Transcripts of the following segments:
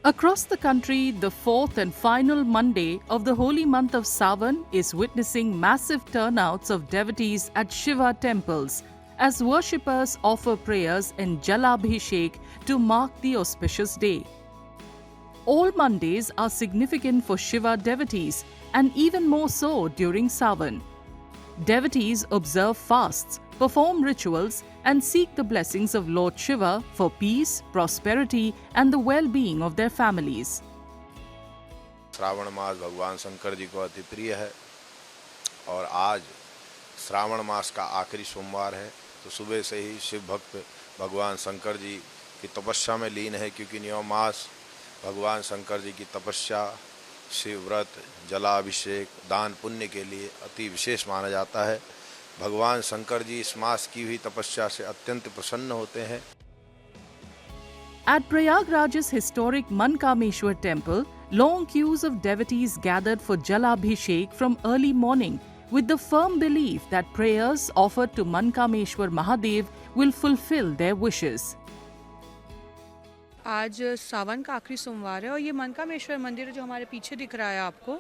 Across the country, the fourth and final Monday of the holy month of Sawan is witnessing massive turnouts of devotees at Shiva temples as worshippers offer prayers and Jalabhishek to mark the auspicious day. All Mondays are significant for Shiva devotees and even more so during Sawan. Devotees observe fasts, perform rituals, and seek the blessings of Lord Shiva for peace, prosperity, and the well-being of their families. Shravan मास भगवान शंकर जी को अति प्रिय है और आज श्रावण मास का आखिरी सोमवार है, तो सुबह से ही शिव भक्त भगवान शंकर जी की तपस्या में लीन है, क्योंकि यह मास भगवान शंकर जी की तपस्या, शिव व्रत, जलाभिषेक, दान पुण्य के लिए अति विशेष माना जाता है। भगवान शंकर जी इस मास की हुई तपस्या से अत्यंत प्रसन्न होते हैं। At Prayagraj's historic Mankameshwar temple, long queues of devotees gathered for Jalabhishek from early morning with the firm belief that prayers offered to Mankameshwar Mahadev will fulfill their wishes. आज सावन का आखिरी सोमवार है और ये मनकामेश्वर मंदिर जो हमारे पीछे दिख रहा है आपको,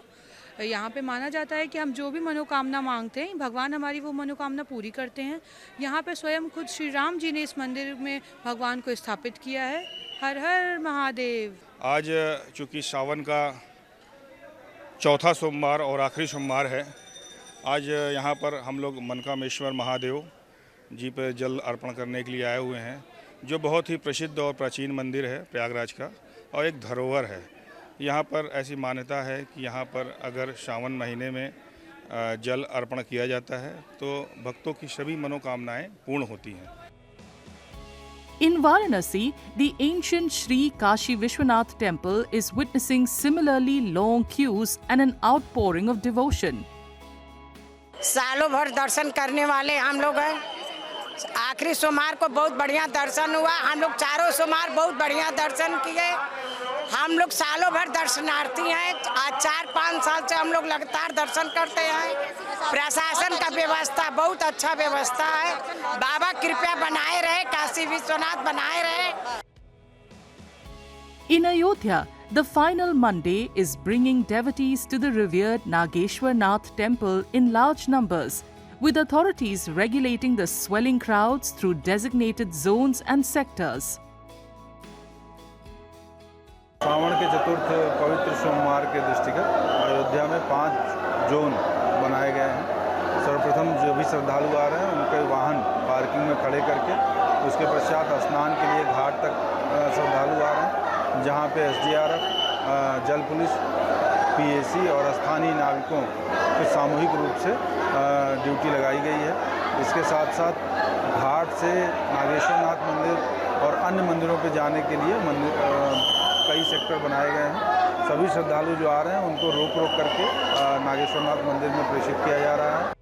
यहाँ पे माना जाता है कि हम जो भी मनोकामना मांगते हैं भगवान हमारी वो मनोकामना पूरी करते हैं। यहाँ पे स्वयं खुद श्री राम जी ने इस मंदिर में भगवान को स्थापित किया है। हर हर महादेव। आज चूँकि सावन का चौथा सोमवार और आखिरी सोमवार है, आज यहाँ पर हम लोग मनकामेश्वर महादेव जी पर जल अर्पण करने के लिए आए हुए हैं, जो बहुत ही प्रसिद्ध और प्राचीन मंदिर है प्रयागराज का और एक धरोहर है। यहाँ पर ऐसी मान्यता है कि यहाँ पर अगर सावन महीने में जल अर्पण किया जाता है तो भक्तों की सभी मनोकामनाएं पूर्ण होती हैं। In Varanasi, the ancient Sri Kashi Vishwanath temple is witnessing similarly long queues and an outpouring of devotion. सालों भर दर्शन करने वाले हम लोग हैं। आखिरी सोमवार को बहुत बढ़िया दर्शन हुआ। हम लोग चारों सोमवार बहुत बढ़िया दर्शन किए। हम लोग सालों भर दर्शनार्थी हैं। आज 4-5 साल से हम लोग लगातार दर्शन करते हैं। प्रशासन का व्यवस्था बहुत अच्छा व्यवस्था है। बाबा कृपया बनाए रहे, काशी विश्वनाथ बनाए रहे। In Ayodhya, the final Monday is bringing devotees to the revered Nageshwar Nath temple in large numbers, with authorities regulating the swelling crowds through designated zones and sectors. सावन के चतुर्थ पवित्र सोमवार के दृष्टिगत अयोध्या में 5 जोन बनाए गए हैं। सर्वप्रथम जो भी श्रद्धालु आ रहे हैं उनके वाहन पार्किंग में खड़े करके उसके पश्चात स्नान के लिए घाट तक श्रद्धालु आ रहे हैं, जहां पे SDRF, जल पुलिस, PAC और स्थानीय नाविकों की सामूहिक रूप से ड्यूटी लगाई गई है। इसके साथ साथ घाट से नागेश्वरनाथ मंदिर और अन्य मंदिरों पर जाने के लिए कई सेक्टर बनाए गए हैं। सभी श्रद्धालु जो आ रहे हैं उनको रोक करके नागेश्वरनाथ मंदिर में प्रेषित किया जा रहा है।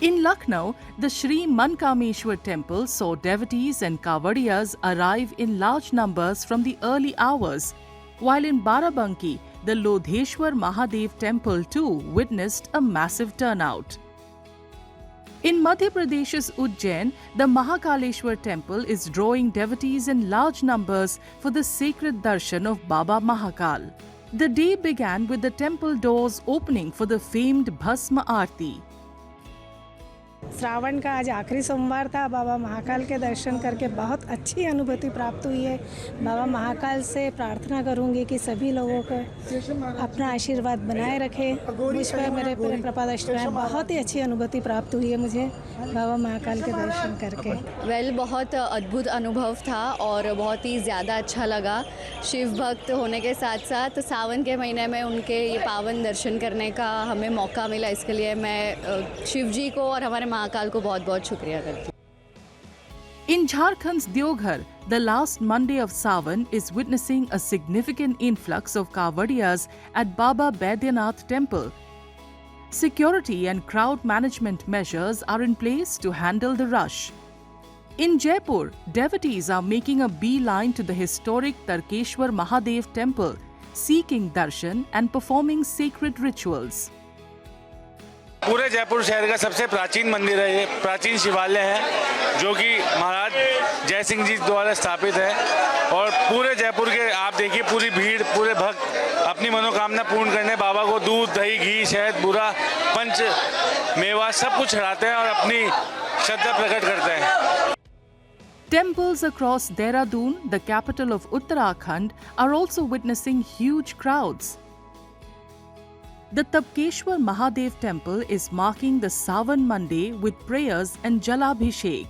In Lucknow, the Sri Mankameshwar temple saw devotees and Kawadiyas arrive in large numbers from the early hours, while in Barabanki, the Lodheshwar Mahadev temple too witnessed a massive turnout. In Madhya Pradesh's Ujjain, the Mahakaleshwar temple is drawing devotees in large numbers for the sacred darshan of Baba Mahakal. The day began with the temple doors opening for the famed Bhasma Aarti. Shravan का आज आखिरी सोमवार था। बाबा महाकाल के दर्शन करके बहुत अच्छी अनुभूति प्राप्त हुई है। बाबा महाकाल से प्रार्थना करूंगी कि सभी लोगों को अपना आशीर्वाद बनाए रखे। मुझ पर मेरे कृपा दृष्टि में बहुत ही अच्छी अनुभूति प्राप्त हुई है मुझे बाबा महाकाल के दर्शन करके। बहुत अद्भुत अनुभव था और बहुत ही ज़्यादा अच्छा लगा। शिव भक्त होने के साथ साथ सावन के महीने में उनके ये पावन दर्शन करने का हमें मौका मिला, इसके लिए मैं शिव जी को और हमारे महाकाल को बहुत-बहुत शुक्रिया करती हूँ। In Jharkhand's Deoghar, the last Monday of Sawan is witnessing a significant influx of Kawadiyas at Baba Baidyanath temple. Security and crowd management measures are in place to handle the rush. In Jaipur, devotees are making a beeline to the historic Tarkeshwar Mahadev temple, seeking darshan and performing sacred rituals. पूरे जयपुर शहर का सबसे प्राचीन मंदिर है, ये प्राचीन शिवालय है जो कि महाराज जय सिंह जी द्वारा स्थापित है। और पूरे जयपुर के आप देखिए पूरी भीड़, पूरे भक्त अपनी मनोकामना पूर्ण करने बाबा को दूध, दही, घी, शहद, बूरा, पंच मेवा सब कुछ चढ़ाते हैं और अपनी श्रद्धा प्रकट करते हैं। Temples across Dehradun, the capital of Uttarakhand, are also witnessing huge crowds. The Tapkeshwar Mahadev temple is marking the Sawan Monday with prayers and Jalabhishek.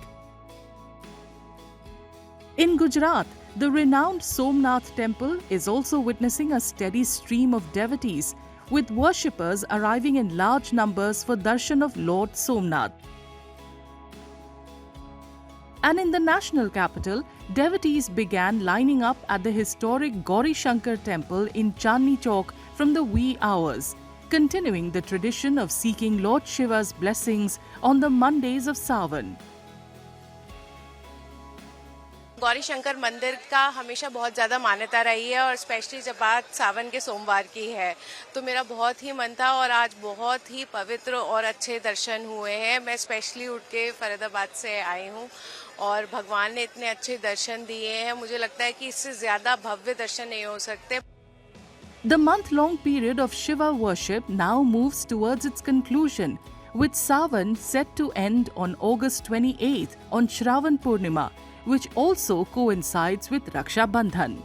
In Gujarat, the renowned Somnath temple is also witnessing a steady stream of devotees, with worshippers arriving in large numbers for darshan of Lord Somnath. And in the national capital, devotees began lining up at the historic Gauri Shankar temple in Chandni Chowk from the wee hours, continuing the tradition of seeking Lord Shiva's blessings on the Mondays of Sawan. Gauri Shankar मंदिर का हमेशा बहुत ज़्यादा मान्यता रही है और specially जब बात सावन के सोमवार की है तो मेरा बहुत ही मन था और आज बहुत ही पवित्र और अच्छे दर्शन हुए हैं। मैं स्पेशली उठ के फरीदाबाद से आई हूँ और भगवान ने इतने अच्छे दर्शन दिए हैं, मुझे लगता है कि इससे ज़्यादा भव्य दर्शन नहीं हो सकते। The month-long period of Shiva worship now moves towards its conclusion, with Sawan set to end on August 28th on Shravan Purnima, which also coincides with Raksha Bandhan.